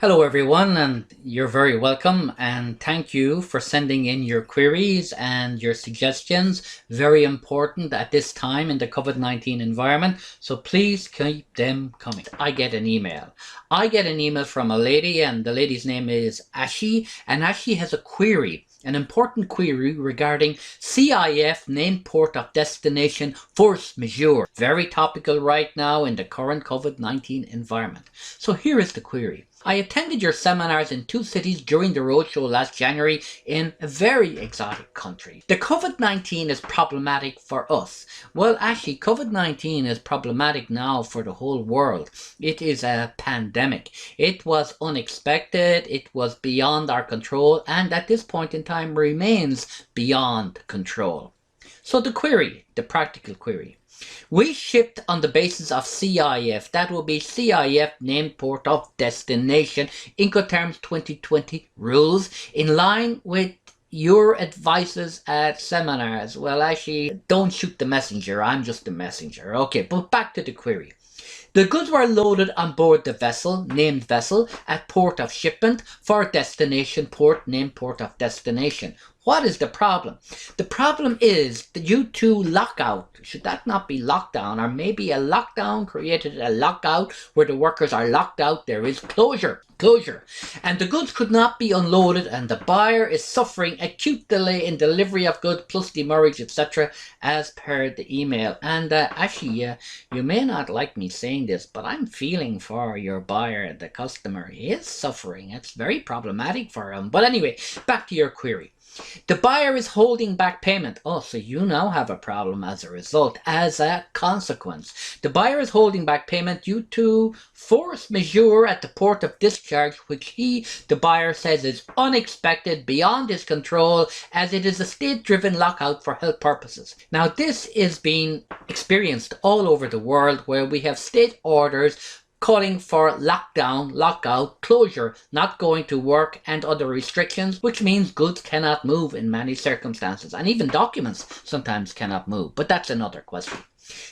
Hello everyone, and you're very welcome, and thank you for sending in your queries and your suggestions. Very important at this time in the COVID-19 environment, so please keep them coming. I get an email. From a lady, and the lady's name is Ashi, and Ashi has a query. An important query regarding CIF named port of destination force majeure. Very topical right now in the current COVID-19 environment. So here is the query. I attended your seminars in 2 cities during the roadshow last January in a very exotic country. The COVID-19 is problematic for us. Well, actually, COVID-19 is problematic now for the whole world. It is a pandemic. It was unexpected, it was beyond our control, and at this point in time remains beyond control. So the query, the practical query. We shipped on the basis of CIF, that will be CIF named port of destination, Incoterms 2020 rules, in line with your advices at seminars. Well, actually, don't shoot the messenger, I'm just the messenger. Okay, but back to the query. The goods were loaded on board the vessel, named vessel, at port of shipment for destination port, named port of destination. What is the problem? The problem is the due to lockout. Should that not be lockdown? Or maybe a lockdown created a lockout where the workers are locked out. There is closure. And the goods could not be unloaded, and the buyer is suffering acute delay in delivery of goods plus demurrage, etc. as per the email. And actually, you may not like me saying this, but I'm feeling for your buyer, the customer. He is suffering. It's very problematic for him. But anyway, back to your query. The buyer is holding back payment. Oh, so you now have a problem as a result, as a consequence. The buyer is holding back payment due to force majeure at the port of discharge, which the buyer says is unexpected, beyond his control, as it is a state-driven lockout for health purposes. Now, this is being experienced all over the world, where we have state orders calling for lockdown, lockout, closure, not going to work, and other restrictions, which means goods cannot move in many circumstances, and even documents sometimes cannot move. But that's another question.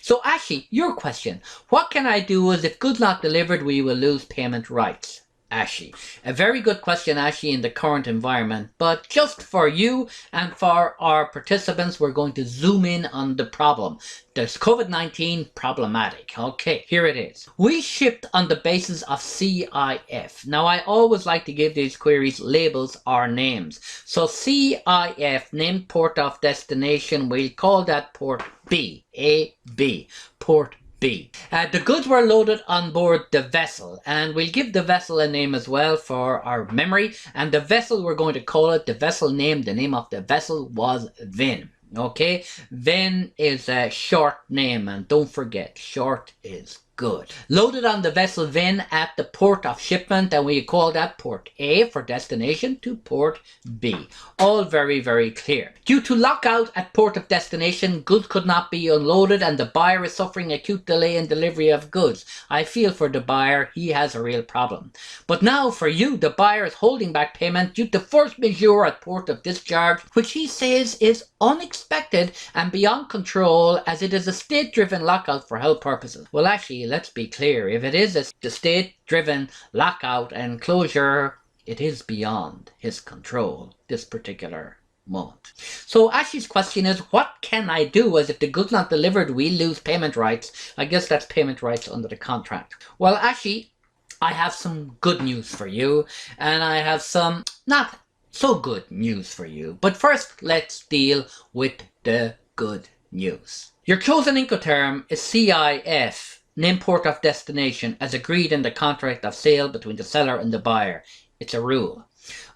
So Ashley, your question, what can I do if goods not delivered, we will lose payment rights? Ashley, a very good question, Ashley, in the current environment, but just for you and for our participants, we're going to zoom in on the problem. There's COVID-19 problematic. Okay, here it is. We shipped on the basis of CIF. Now, I always like to give these queries labels or names. So CIF, named port of destination, we'll call that port B, A-B, port B. The goods were loaded on board the vessel, and we'll give the vessel a name as well for our memory, and the vessel, we're going to call it, the vessel name, the name of the vessel was Vin. Okay, Vin is a short name, and don't forget, short is good. Loaded on the vessel Vin at the port of shipment, and we call that port A for destination to port B. All very, very clear. Due to lockout at port of destination, goods could not be unloaded, and the buyer is suffering acute delay in delivery of goods. I feel for the buyer, he has a real problem. But now for you, the buyer is holding back payment due to force majeure at port of discharge, which he says is unexpected and beyond control, as it is a state-driven lockout for health purposes. Well, actually, let's be clear. If it is a state-driven lockout and closure, it is beyond his control, this particular moment. So Ashley's question is, what can I do as if the goods not delivered, we lose payment rights? I guess that's payment rights under the contract. Well, Ashley, I have some good news for you, and I have some not so good news for you. But first, let's deal with the good news. Your chosen Incoterm is CIF, named port of destination, as agreed in the contract of sale between the seller and the buyer. It's a rule.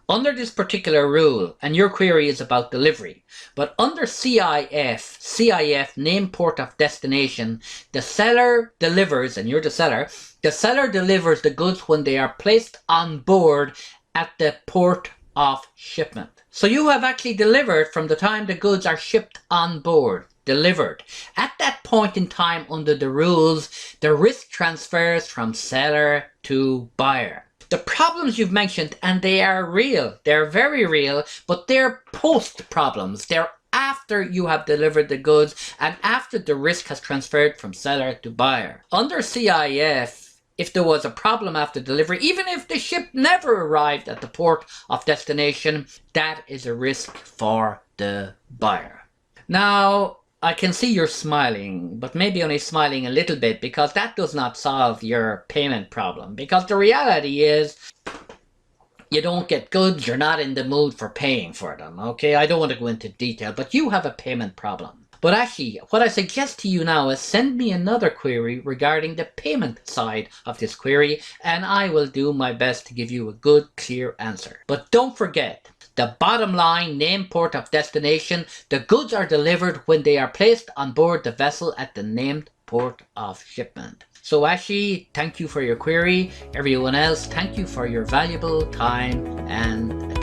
Under this particular rule, and your query is about delivery, but under CIF, named port of destination, the seller delivers, and you're the seller delivers the goods when they are placed on board at the port of shipment. So you have actually delivered from the time the goods are shipped on board. Delivered. At that point in time, under the rules, the risk transfers from seller to buyer. The problems you've mentioned, and they are real, they're very real, but they're post problems. They're after you have delivered the goods and after the risk has transferred from seller to buyer. Under CIF, if there was a problem after delivery, even if the ship never arrived at the port of destination, that is a risk for the buyer. Now, I can see you're smiling, but maybe only smiling a little bit, because that does not solve your payment problem. Because the reality is, you don't get goods, you're not in the mood for paying for them, okay? I don't want to go into detail, but you have a payment problem. But actually, what I suggest to you now is send me another query regarding the payment side of this query, and I will do my best to give you a good, clear answer. But don't forget, the bottom line, name port of destination, the goods are delivered when they are placed on board the vessel at the named port of shipment. So Ashi, thank you for your query. Everyone else, thank you for your valuable time and